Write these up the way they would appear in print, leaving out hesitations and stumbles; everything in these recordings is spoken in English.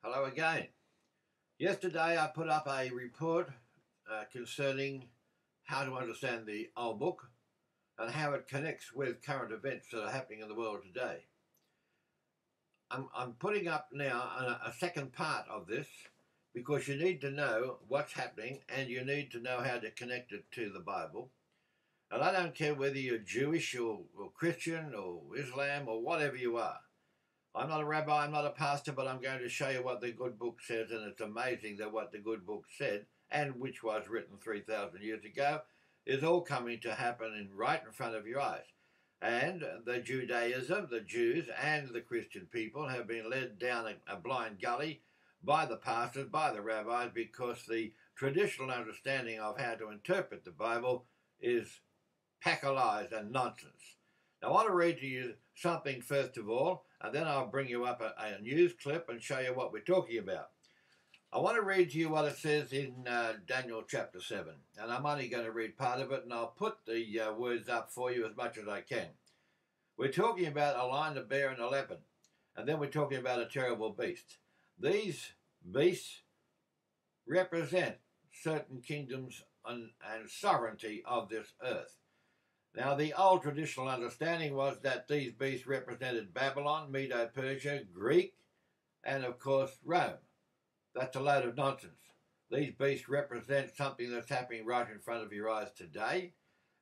Hello again. Yesterday I put up a report concerning how to understand the old book and how it connects with current events that are happening in the world today. I'm putting up now a second part of this because you need to know what's happening and you need to know how to connect it to the Bible. And I don't care whether you're Jewish or Christian or Islam or whatever you are. I'm not a rabbi, I'm not a pastor, but I'm going to show you what the good book says, and it's amazing that what the good book said, and which was written 3,000 years ago, is all coming to happen right in front of your eyes. And the Judaism, the Jews, and the Christian people have been led down a blind gully by the pastors, by the rabbis, because the traditional understanding of how to interpret the Bible is pack of lies and nonsense. Now, I want to read to you something first of all, and then I'll bring you up a news clip and show you what we're talking about. I want to read to you what it says in Daniel chapter 7, and I'm only going to read part of it, and I'll put the words up for you as much as I can. We're talking about a lion, a bear, and a leopard, and then we're talking about a terrible beast. These beasts represent certain kingdoms and sovereignty of this earth. Now, the old traditional understanding was that these beasts represented Babylon, Medo-Persia, Greek, and, of course, Rome. That's a load of nonsense. These beasts represent something that's happening right in front of your eyes today,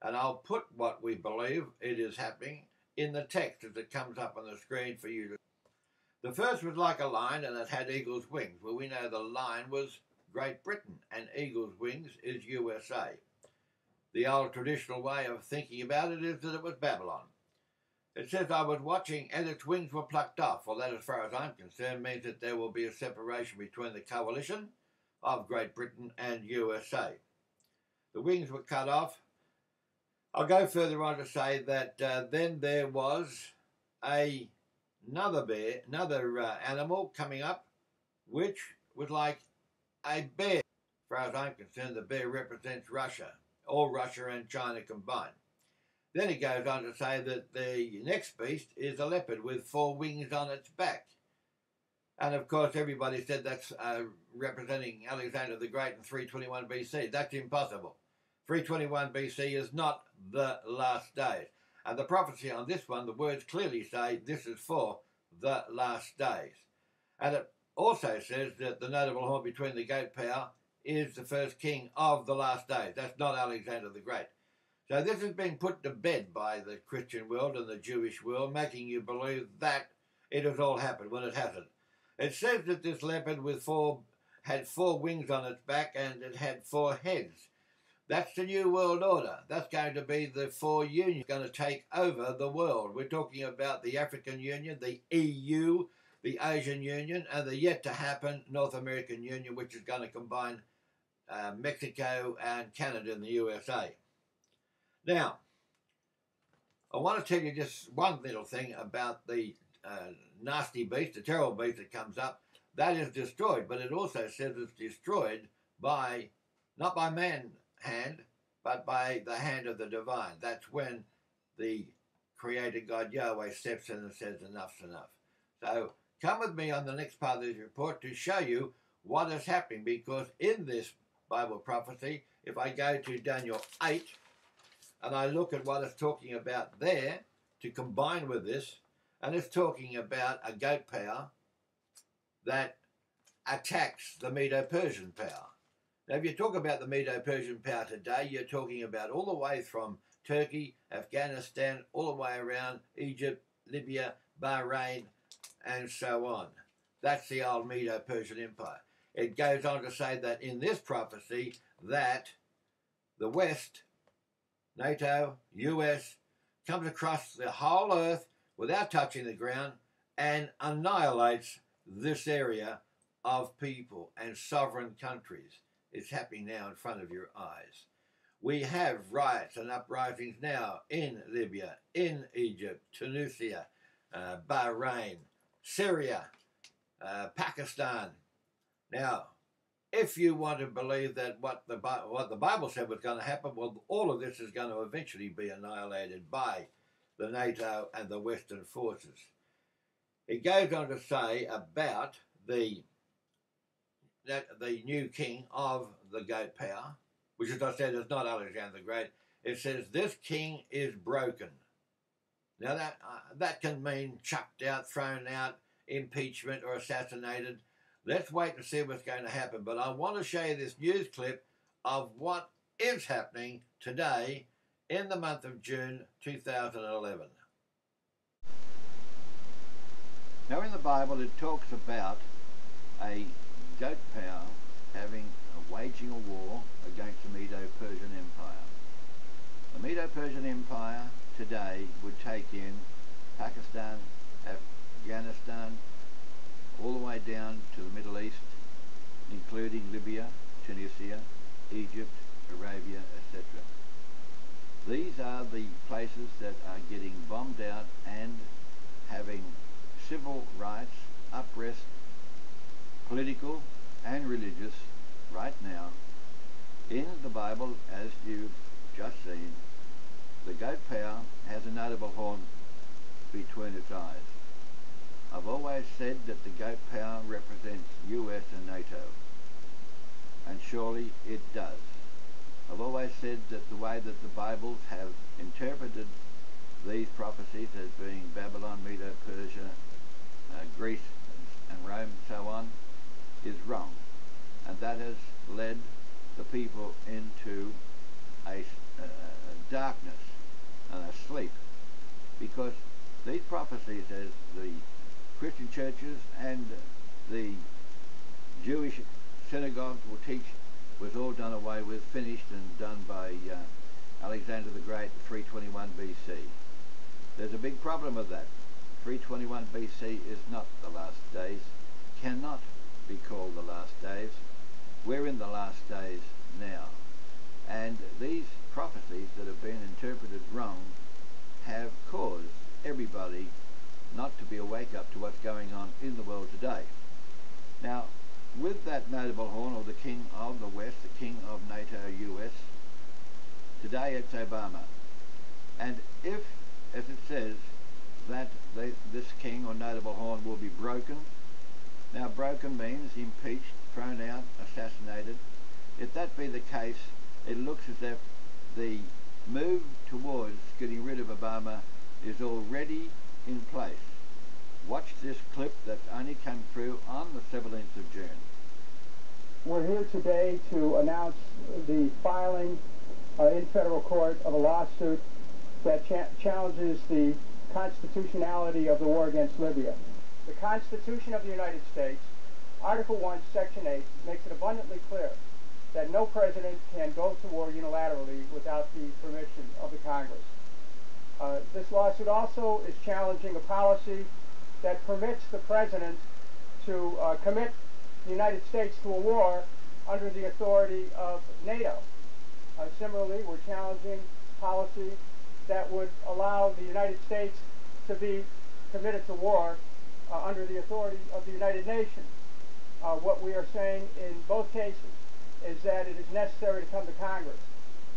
and I'll put what we believe it is happening in the text as it comes up on the screen for you to. The first was like a lion, and it had eagle's wings. Well, we know the lion was Great Britain, and eagle's wings is USA. The old traditional way of thinking about it is that it was Babylon. It says, I was watching and its wings were plucked off. Well, that, as far as I'm concerned, means that there will be a separation between the coalition of Great Britain and USA. The wings were cut off. I'll go further on to say that then there was another animal coming up, which was like a bear. As far as I'm concerned, the bear represents Russia. All Russia and China combined. Then it goes on to say that the next beast is a leopard with 4 wings on its back. And of course everybody said that's representing Alexander the Great in 321 BC. That's impossible. 321 BC is not the last days. And the prophecy on this one, the words clearly say this is for the last days. And it also says that the notable horn between the goat power is the first king of the last days. That's not Alexander the Great. So this has been put to bed by the Christian world and the Jewish world, making you believe that it has all happened when it hasn't. It says that this leopard had 4 wings on its back and it had 4 heads. That's the New World Order. That's going to be the 4 unions going to take over the world. We're talking about the African Union, the EU, the Asian Union, and the yet-to-happen North American Union, which is going to combine Mexico and Canada and the USA. Now, I want to tell you just one little thing about the nasty beast, the terrible beast that comes up. That is destroyed, but it also says it's destroyed by, not by man's hand, but by the hand of the divine. That's when the Creator God Yahweh steps in and says enough's enough. So come with me on the next part of this report to show you what is happening, because in this Bible prophecy, if I go to Daniel 8 and I look at what it's talking about there to combine with this, and it's talking about a goat power that attacks the Medo-Persian power. Now, if you talk about the Medo-Persian power today, you're talking about all the way from Turkey, Afghanistan, all the way around Egypt, Libya, Bahrain, and so on. That's the old Medo-Persian Empire. It goes on to say that in this prophecy that the West, NATO, US, comes across the whole earth without touching the ground and annihilates this area of people and sovereign countries. It's happening now in front of your eyes. We have riots and uprisings now in Libya, in Egypt, Tunisia, Bahrain, Syria, Pakistan. Now, if you want to believe that what the Bible said was going to happen, well, all of this is going to eventually be annihilated by the NATO and the Western forces. It goes on to say about the that the new king of the goat power, which, as I said, is not Alexander the Great. It says this king is broken. Now that can mean chucked out, thrown out, impeachment, or assassinated. Let's wait to see what's going to happen. But I want to show you this news clip of what is happening today in the month of June 2011. Now in the Bible it talks about a goat power waging a war against the Medo-Persian Empire. The Medo-Persian Empire today would take in Pakistan, Afghanistan, all the way down to the Middle East, including Libya, Tunisia, Egypt, Arabia, etc. These are the places that are getting bombed out and having civil rights, unrest, political and religious, right now. In the Bible, as you've just seen, the goat power has a notable horn between its eyes. I've always said that the goat power represents US and NATO, and surely it does. I've always said that the way that the Bibles have interpreted these prophecies as being Babylon, Medo, Persia, Greece and Rome and so on is wrong, and that has led the people into a darkness and a sleep, because these prophecies, as the Christian churches and the Jewish synagogues will teach, was all done away with, finished and done by Alexander the Great, 321 BC. There's a big problem with that. 321 BC is not the last days, cannot be called the last days. We're in the last days now. And these prophecies that have been interpreted wrong have caused everybody not to be awake up to what's going on in the world today. Now, with that notable horn, or the king of the West, the king of NATO US, today it's Obama. And if, as it says, that this king or notable horn will be broken, now broken means impeached, thrown out, assassinated. If that be the case, it looks as if the move towards getting rid of Obama is already in place. Watch this clip that only came through on the 17th of June. We're here today to announce the filing in federal court of a lawsuit that challenges the constitutionality of the war against Libya. The Constitution of the United States, Article 1, Section 8, makes it abundantly clear that no president can go to war unilaterally without the permission of the Congress. This lawsuit also is challenging a policy that permits the president to commit the United States to a war under the authority of NATO. Similarly, we're challenging policy that would allow the United States to be committed to war under the authority of the United Nations. What we are saying in both cases is that it is necessary to come to Congress,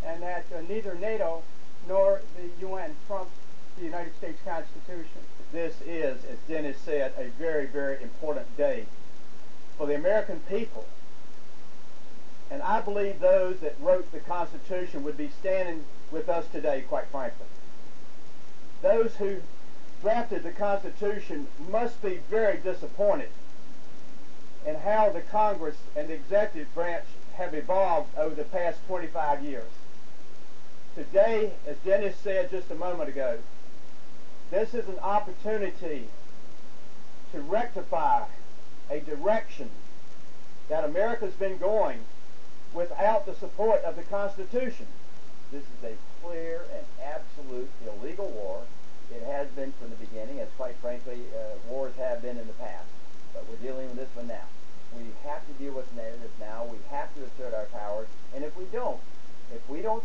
and that neither NATO nor the UN trumps the United States Constitution. This is, as Dennis said, a very, very important day for the American people. And I believe those that wrote the Constitution would be standing with us today, quite frankly. Those who drafted the Constitution must be very disappointed in how the Congress and the executive branch have evolved over the past 25 years. Today, as Dennis said just a moment ago, this is an opportunity to rectify a direction that America's been going without the support of the Constitution. This is a clear and absolute illegal war. It has been from the beginning, as quite frankly wars have been in the past. But we're dealing with this one now. We have to deal with this now. We have to assert our powers. And if we don't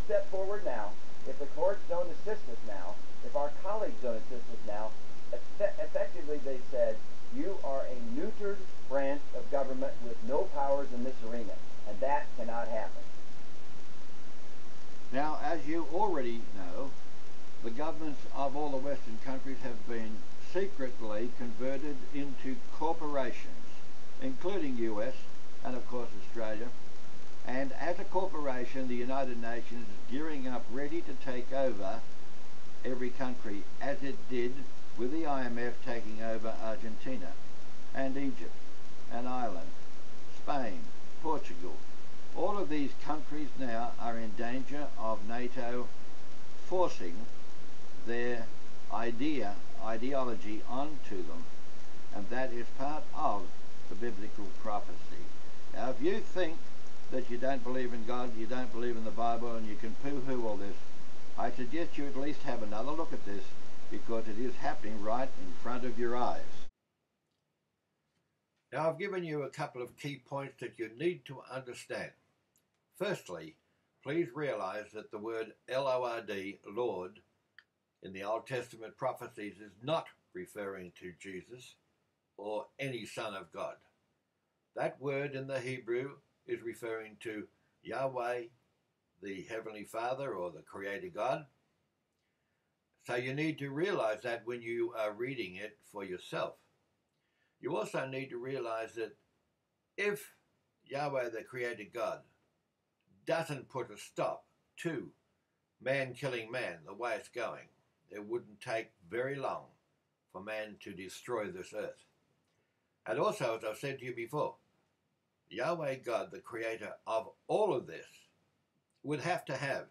step forward now, if the courts don't assist us now, if our colleagues don't assist us now, effectively they said, you are a neutered branch of government with no powers in this arena. And that cannot happen. Now, as you already know, the governments of all the Western countries have been secretly converted into corporations, including US, and of course Australia. And as a corporation, the United Nations is gearing up, ready to take over every country, as it did with the IMF taking over Argentina and Egypt and Ireland, Spain, Portugal. All of these countries now are in danger of NATO forcing their ideology onto them, and that is part of the biblical prophecy. Now, if you think that you don't believe in God, you don't believe in the Bible, and you can poo-hoo all this, I suggest you at least have another look at this, because it is happening right in front of your eyes. Now, I've given you a couple of key points that you need to understand. Firstly, please realize that the word L-O-R-D, Lord, in the Old Testament prophecies is not referring to Jesus or any son of God. That word in the Hebrew is referring to Yahweh, the Heavenly Father, or the Creator God. So you need to realize that when you are reading it for yourself. You also need to realize that if Yahweh, the Creator God, doesn't put a stop to man killing man the way it's going, it wouldn't take very long for man to destroy this earth. And also, as I've said to you before, Yahweh God, the creator of all of this, would have to have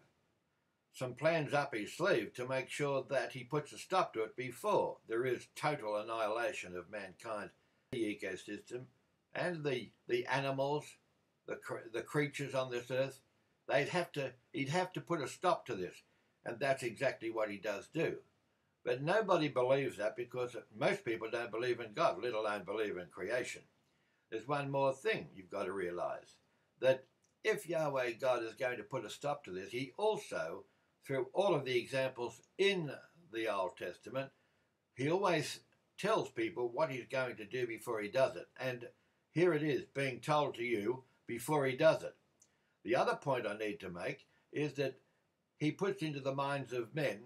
some plans up his sleeve to make sure that he puts a stop to it before there is total annihilation of mankind, the ecosystem, and the animals, the creatures on this earth. He'd have to put a stop to this, and that's exactly what he does do. But nobody believes that, because most people don't believe in God, let alone believe in creation. There's one more thing you've got to realize, that if Yahweh God is going to put a stop to this, he also, through all of the examples in the Old Testament, he always tells people what he's going to do before he does it. And here it is being told to you before he does it. The other point I need to make is that he puts into the minds of men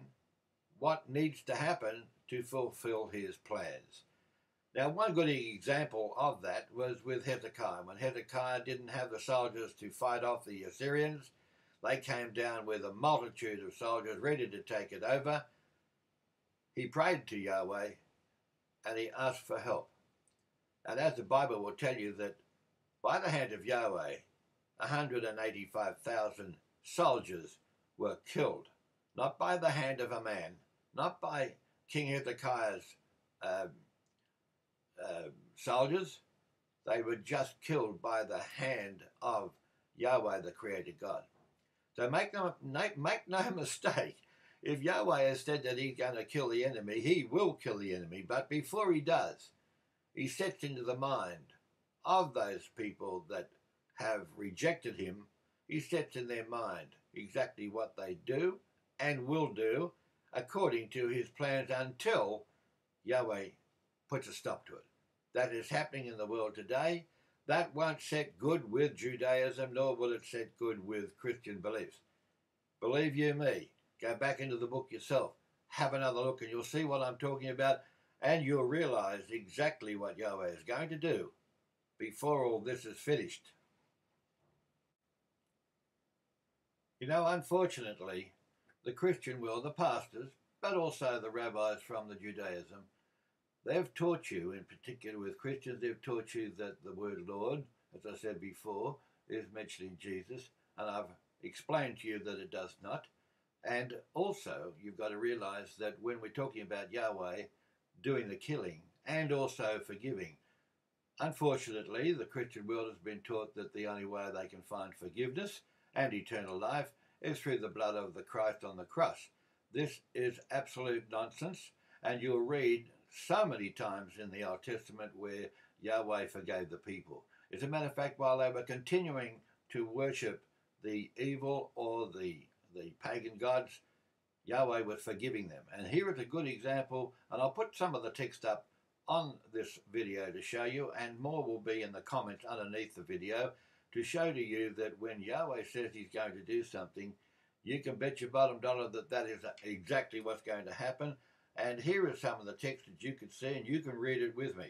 what needs to happen to fulfill his plans. Now, one good example of that was with Hezekiah. When Hezekiah didn't have the soldiers to fight off the Assyrians, they came down with a multitude of soldiers ready to take it over. He prayed to Yahweh and he asked for help. And as the Bible will tell you, that by the hand of Yahweh, 185,000 soldiers were killed, not by the hand of a man, not by King Hezekiah's soldiers. They were just killed by the hand of Yahweh, the Creator God. So make no mistake, if Yahweh has said that he's going to kill the enemy, he will kill the enemy. But before he does, he sets into the mind of those people that have rejected him, he sets in their mind exactly what they do and will do according to his plans, until Yahweh puts a stop to it. That is happening in the world today. That won't set good with Judaism, nor will it set good with Christian beliefs. Believe you me, go back into the book yourself, have another look, and you'll see what I'm talking about, and you'll realize exactly what Yahweh is going to do before all this is finished. You know, unfortunately, the Christian world, the pastors, but also the rabbis from the Judaism, they've taught you, in particular with Christians, they've taught you that the word Lord, as I said before, is mentioning Jesus, and I've explained to you that it does not. And also, you've got to realize that when we're talking about Yahweh doing the killing and also forgiving, unfortunately, the Christian world has been taught that the only way they can find forgiveness and eternal life is through the blood of the Christ on the cross. This is absolute nonsense, and you'll read so many times in the Old Testament where Yahweh forgave the people. As a matter of fact, while they were continuing to worship the evil or the pagan gods, Yahweh was forgiving them. And here is a good example, and I'll put some of the text up on this video to show you, and more will be in the comments underneath the video, to show to you that when Yahweh says he's going to do something, you can bet your bottom dollar that that is exactly what's going to happen. And here is some of the text that you can see, and you can read it with me.